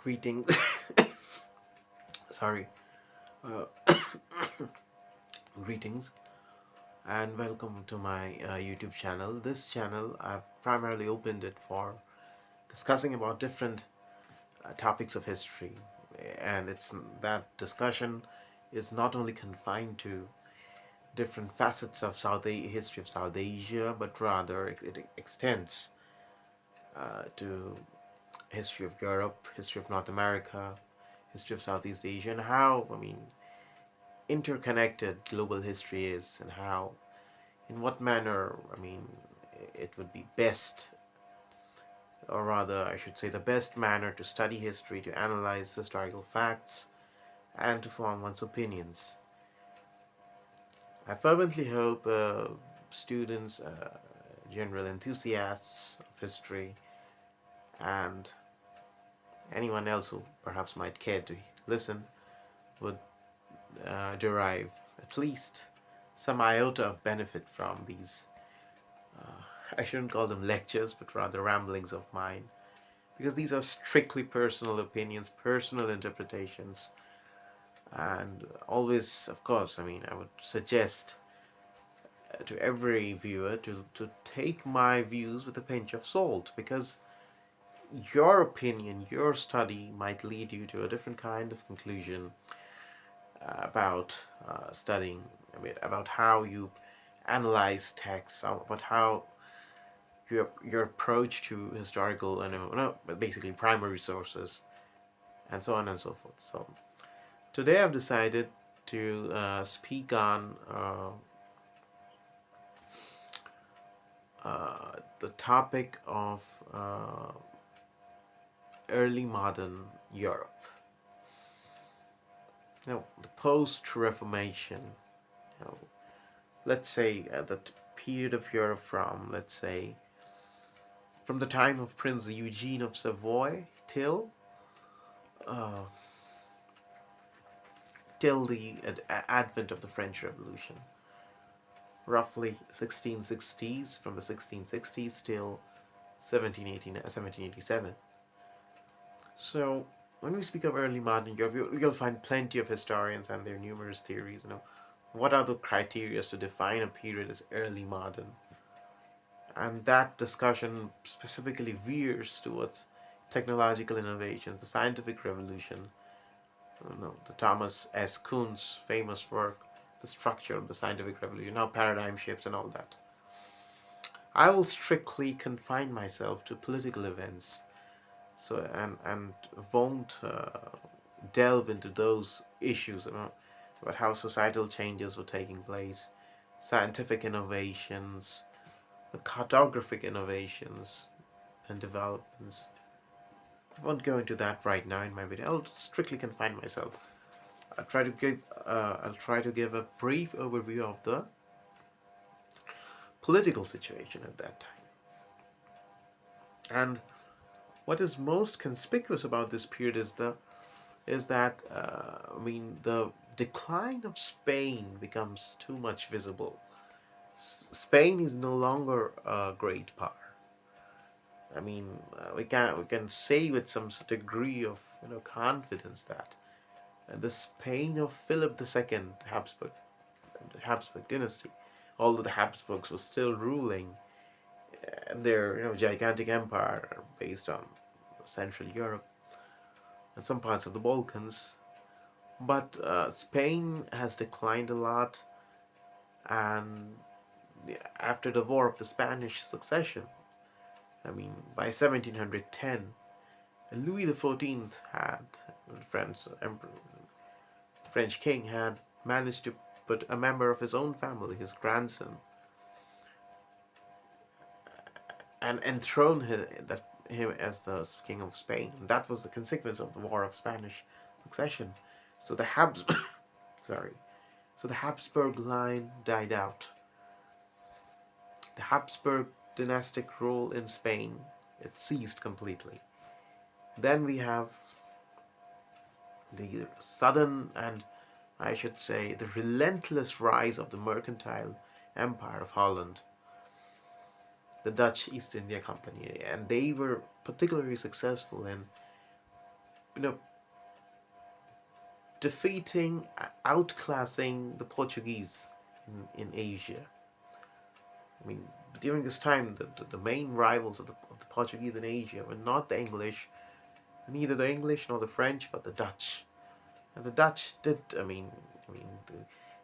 Greetings. Sorry. Uh, Greetings and welcome to my YouTube channel. This channel, I've primarily opened it for discussing about different topics of history, and it's that discussion is not only confined to different facets of history of South Asia, but rather it extends to history of Europe, history of North America, history of Southeast Asia, and how, interconnected global history is, and how, in what manner, it would be best, or rather, I should say, the best manner to study history, to analyze historical facts, and to form one's opinions. I fervently hope students, general enthusiasts of history, and anyone else who perhaps might care to listen would derive at least some iota of benefit from these. I shouldn't call them lectures, but rather ramblings of mine, because these are strictly personal opinions, personal interpretations, and always, of course, I would suggest to every viewer to take my views with a pinch of salt, because your opinion, your study might lead you to a different kind of conclusion about studying, about how you analyze texts, about how your approach to historical and no, basically primary sources, and so on and so forth. So today I've decided to speak on the topic of early modern Europe. The post-Reformation. You know, let's say the period of Europe from, let's say, from the time of Prince Eugene of Savoy uh, till the advent of the French Revolution, roughly 1660s, from the 1660s till 1787. So when we speak of early modern Europe, you'll find plenty of historians and their numerous theories. What are the criteria to define a period as early modern? And that discussion specifically veers towards technological innovations, the scientific revolution, the Thomas S. Kuhn's famous work, The Structure of the Scientific Revolution, how paradigm shifts and all that. I will strictly confine myself to political events, so and won't delve into those issues about how societal changes were taking place, scientific innovations, the cartographic innovations and developments. I won't go into that right now in my video. I'll strictly confine myself. I'll try to give a brief overview of the political situation at that time. And what is most conspicuous about this period is that the decline of Spain becomes too much visible. Spain is no longer a great power. We can say with some degree of confidence that the Spain of Philip II Habsburg dynasty, although the Habsburgs were still ruling their gigantic empire based on Central Europe and some parts of the Balkans, but Spain has declined a lot, and after the War of the Spanish Succession, by 1710, Louis XIV had French emperor, French king had managed to put a member of his own family, his grandson, and enthrone him as the king of Spain. And that was the consequence of the War of Spanish Succession. So the sorry, so the Habsburg line died out. The Habsburg dynastic rule in Spain, it ceased completely. Then we have the southern, and I should say the relentless rise of the mercantile empire of Holland, the Dutch East India Company, and they were particularly successful in you know, defeating, outclassing the Portuguese in Asia. I mean, during this time, the main rivals of the Portuguese in Asia were not the English, neither the English nor the French, but the Dutch. And the Dutch did, I mean,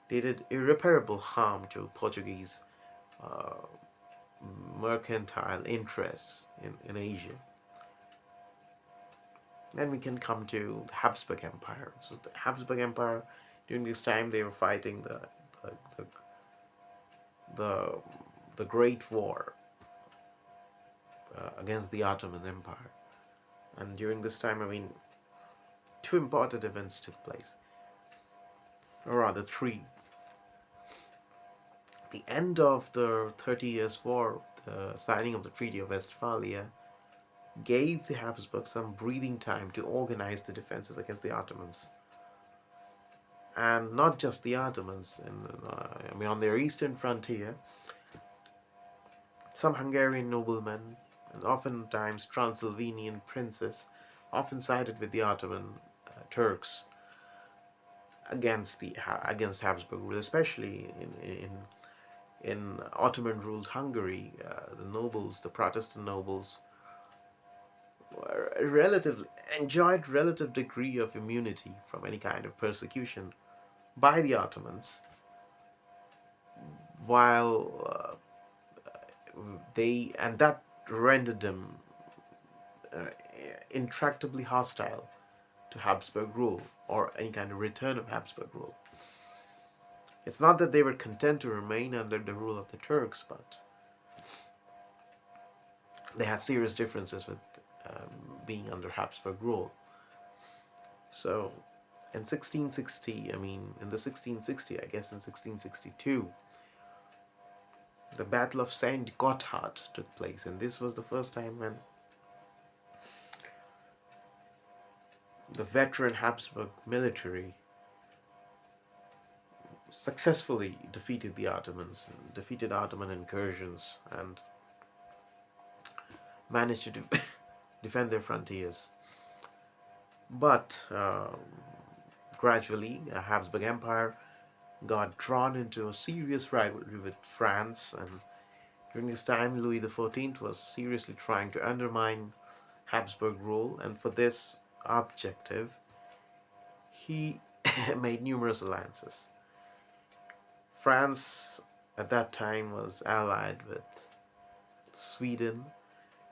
they did irreparable harm to Portuguese uh, mercantile interests in Asia. Then we can come to the Habsburg Empire. So the Habsburg Empire, during this time, they were fighting the the, the, the Great War against the Ottoman Empire. And during this time, I mean, two important events took place, or rather three. The end of the 30 Years' War, the signing of the Treaty of Westphalia, gave the Habsburgs some breathing time to organize the defenses against the Ottomans. And not just the Ottomans, I mean, on their eastern frontier, some Hungarian noblemen, and oftentimes Transylvanian princes, often sided with the Ottoman Turks against Habsburg rule, especially in Ottoman-ruled Hungary. The nobles, the Protestant nobles, relatively enjoyed relative degree of immunity from any kind of persecution by the Ottomans, while that rendered them uh, intractably hostile to Habsburg rule or any kind of return of Habsburg rule. It's not that they were content to remain under the rule of the Turks, but they had serious differences with being under Habsburg rule. So in 1660, I mean, in the 1660, I guess in 1662, the Battle of Saint Gotthard took place, and this was the first time when the veteran Habsburg military successfully defeated the Ottomans, defeated Ottoman incursions, and managed to defend their frontiers. But gradually, the Habsburg Empire got drawn into a serious rivalry with France, and during this time, Louis XIV was seriously trying to undermine Habsburg rule, and for this objective, he made numerous alliances. France at that time was allied with Sweden,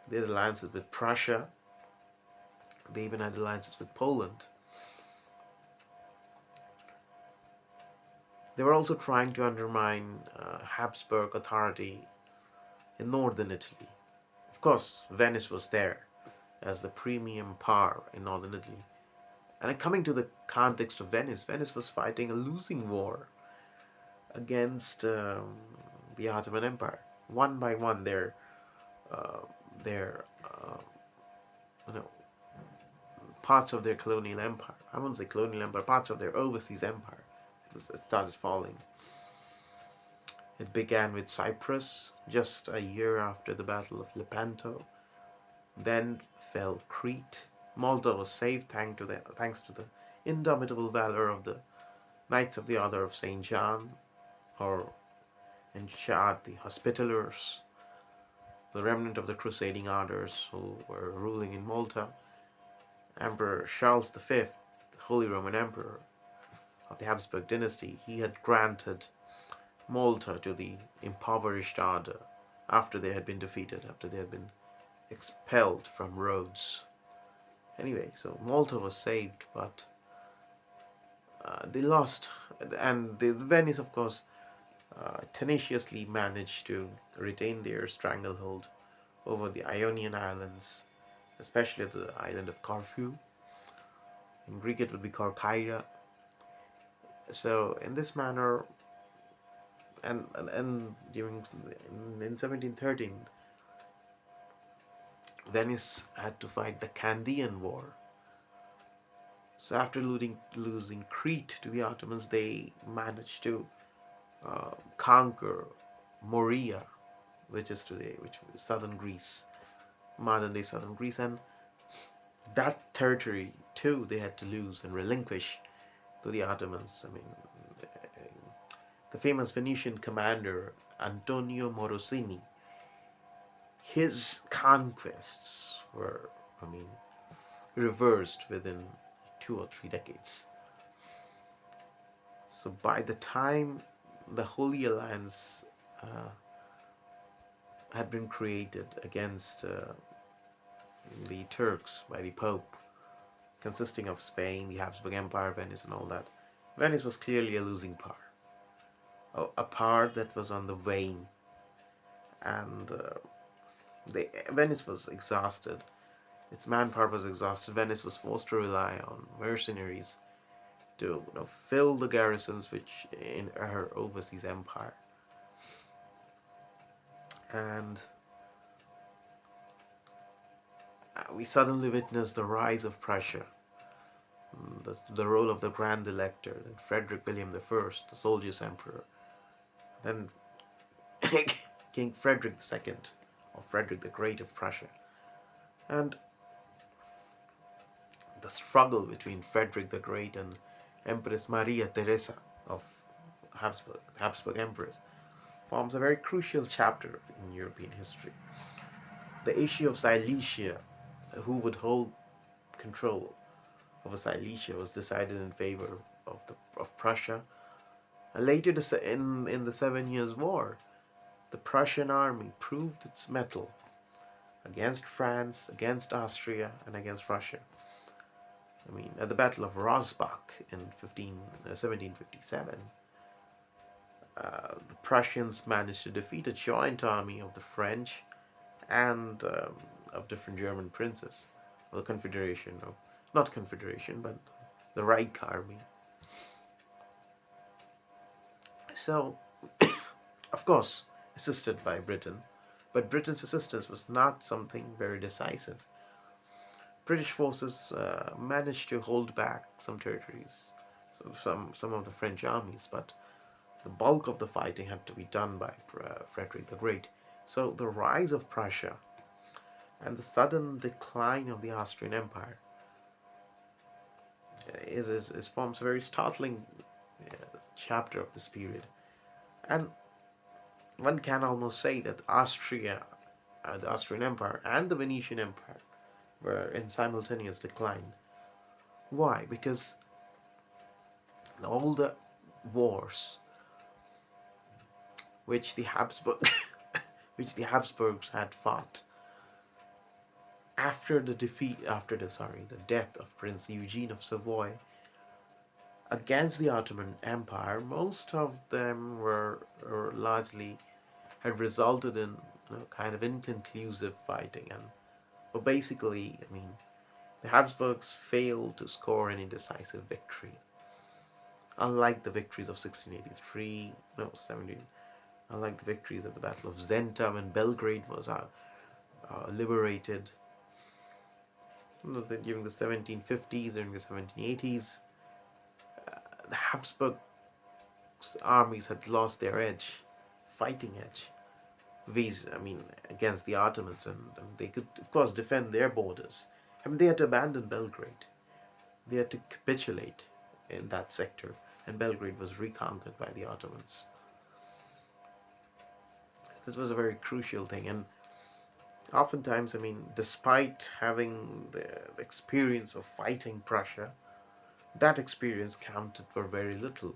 they had alliances with Prussia, they even had alliances with Poland. They were also trying to undermine Habsburg authority in northern Italy. Of course, Venice was there as the premium power in northern Italy. And coming to the context of Venice, Venice was fighting a losing war against the Ottoman Empire. One by one, uh, their you know parts of their colonial empire. I won't say colonial empire, parts of their overseas empire. It started falling. It began with Cyprus just a year after the Battle of Lepanto. Then fell Crete. Malta was saved thanks to the indomitable valor of the Knights of the Order of St. John, or in short, the Hospitallers, the remnant of the crusading orders who were ruling in Malta. Emperor Charles V, the Holy Roman Emperor of the Habsburg dynasty, he had granted Malta to the impoverished order after they had been defeated, after they had been expelled from Rhodes. Anyway, so Malta was saved, but they lost, and the Venice, of course, tenaciously managed to retain their stranglehold over the Ionian Islands, especially the island of Corfu. In Greek, it would be Corcyra. So, in this manner, and during in 1713, Venice had to fight the Candian War. So, after losing Crete to the Ottomans, they managed to conquer Morea, which is southern Greece, modern day southern Greece, and that territory too they had to lose and relinquish to the Ottomans. I mean, the famous Venetian commander Antonio Morosini, his conquests were, I mean, reversed within 2 or 3 decades. So by the time the Holy Alliance uh, had been created against the Turks by the Pope, consisting of Spain, the Habsburg Empire, Venice, and all that, Venice was clearly a losing power, a power that was on the wane, and Venice was exhausted. Its manpower was exhausted. Venice was forced to rely on mercenaries to, fill the garrisons which in her overseas empire. And we suddenly witnessed the rise of Prussia, the role of the Grand Elector, then Frederick William I, the Soldier's Emperor, then King Frederick II, or Frederick the Great of Prussia. And the struggle between Frederick the Great and Empress Maria Theresa of Habsburg Empress, forms a very crucial chapter in European history. The issue of Silesia, who would hold control over Silesia, was decided in favor of Prussia. And later, in the 7 Years' War, the Prussian army proved its mettle against France, against Austria, and against Russia. I mean, at the Battle of Rosbach in 1757, the Prussians managed to defeat a joint army of the French and of different German princes, or the Confederation of, not Confederation, but the Reich Army. So, of course, assisted by Britain, but Britain's assistance was not something very decisive. British forces managed to hold back some territories, so some of the French armies, but the bulk of the fighting had to be done by Frederick the Great. So the rise of Prussia and the sudden decline of the Austrian Empire forms a very startling chapter of this period. And one can almost say that Austria, the Austrian Empire, and the Venetian Empire were in simultaneous decline. Why? Because all the wars which the which the Habsburgs had fought after the death of Prince Eugene of Savoy against the Ottoman Empire, most of them were largely had resulted in kind of inconclusive fighting, and but basically, I mean, the Habsburgs failed to score any decisive victory. Unlike the victories of 1683, no, 17, unlike the victories at the Battle of Zenta when Belgrade was liberated during the 1750s, during the 1780s, the Habsburg armies had lost their edge, fighting edge, against the Ottomans, and they could, of course, defend their borders. I mean, they had to abandon Belgrade. They had to capitulate in that sector, and Belgrade was reconquered by the Ottomans. This was a very crucial thing, and oftentimes, I mean, despite having the experience of fighting Prussia, that experience counted for very little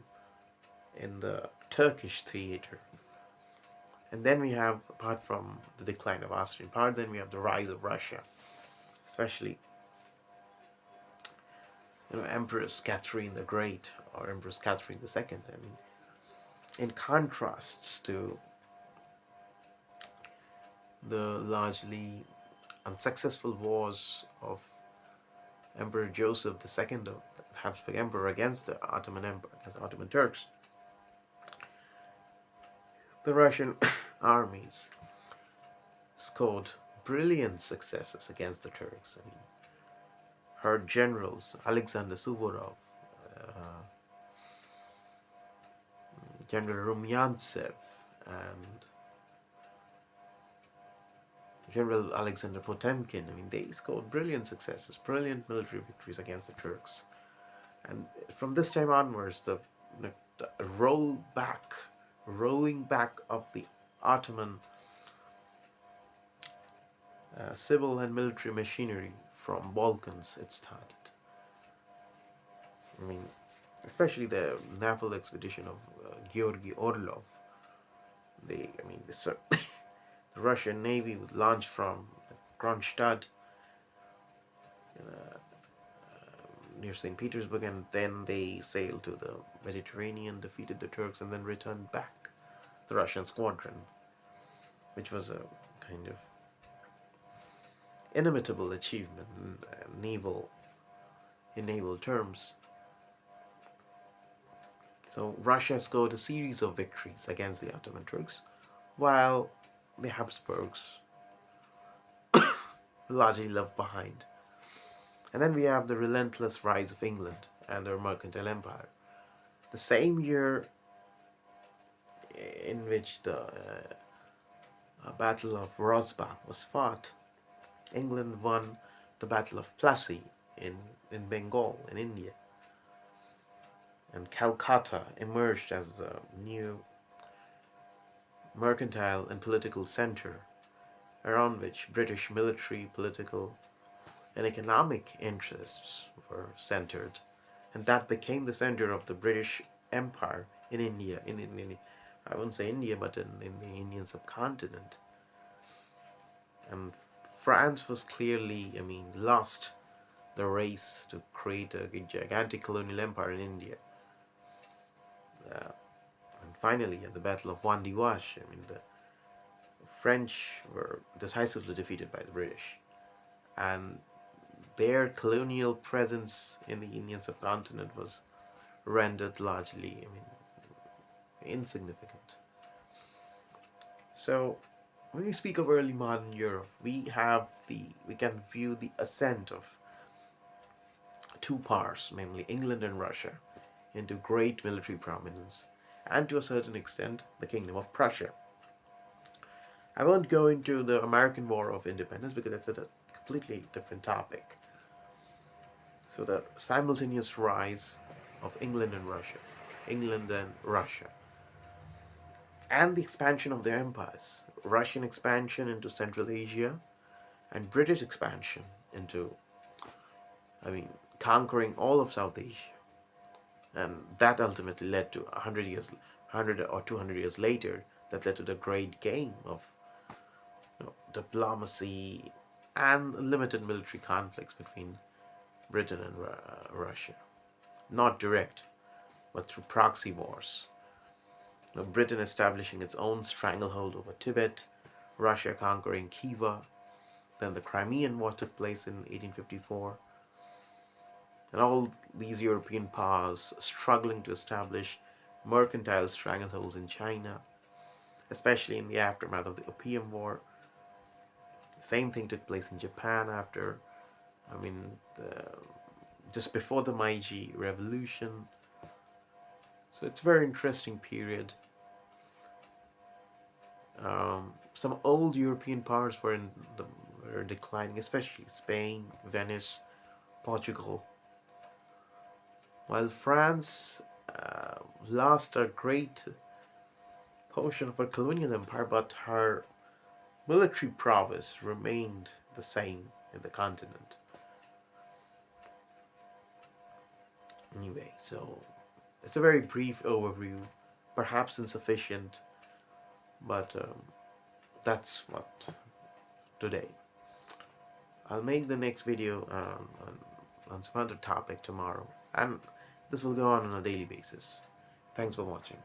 in the Turkish theater. And then we have, apart from the decline of Austrian power, then we have the rise of Russia, especially Empress Catherine the Great or Empress Catherine II. I mean, in contrasts to the largely unsuccessful wars of Emperor Joseph II, the Habsburg Emperor, against the Ottoman Empire, against the Ottoman Turks, the Russian armies scored brilliant successes against the Turks. I mean, her generals, Alexander Suvorov, uh, General Rumyantsev, and General Alexander Potemkin. I mean, they scored brilliant successes, brilliant military victories against the Turks. And from this time onwards, the rolling back of the Ottoman civil and military machinery from Balkans, it started. I mean, especially the naval expedition of Georgy Orlov. The Russian Navy would launch from Kronstadt uh, near St. Petersburg, and then they sailed to the Mediterranean, defeated the Turks, and then returned back the Russian squadron, which was a kind of inimitable achievement in naval terms. So Russia scored a series of victories against the Ottoman Turks, while the Habsburgs were largely left behind. And then we have the relentless rise of England and their mercantile empire. The same year in which the Battle of Rosbach was fought, England won the Battle of Plassey in Bengal, in India. And Calcutta emerged as a new mercantile and political center around which British military, political, and economic interests were centered. And that became the center of the British Empire in India, I wouldn't say India, but in the Indian subcontinent. And France was clearly, lost the race to create a gigantic colonial empire in India. And finally, at the Battle of Wandiwash, the French were decisively defeated by the British, and their colonial presence in the Indian subcontinent was rendered largely, insignificant. So, when we speak of early modern Europe, we can view the ascent of two powers, namely England and Russia, into great military prominence, and to a certain extent, the Kingdom of Prussia. I won't go into the American War of Independence because that's a completely different topic. So the simultaneous rise of England and Russia, and the expansion of their empires, Russian expansion into Central Asia, and British expansion into, conquering all of South Asia. And that ultimately led to 100 or 200 years later, that led to the great game of diplomacy and limited military conflicts between Britain and Russia. Not direct, but through proxy wars. Britain establishing its own stranglehold over Tibet, Russia conquering Khiva, then the Crimean War took place in 1854, and all these European powers struggling to establish mercantile strangleholds in China, especially in the aftermath of the Opium War. The same thing took place in Japan after, just before the Meiji Revolution. So it's a very interesting period. Some old European powers were declining, especially Spain, Venice, Portugal, while France lost a great portion of her colonial empire, but her military prowess remained the same in the continent. Anyway, so it's a very brief overview, perhaps insufficient, but that's what today. I'll make the next video on some other topic tomorrow, and this will go on a daily basis. Thanks for watching.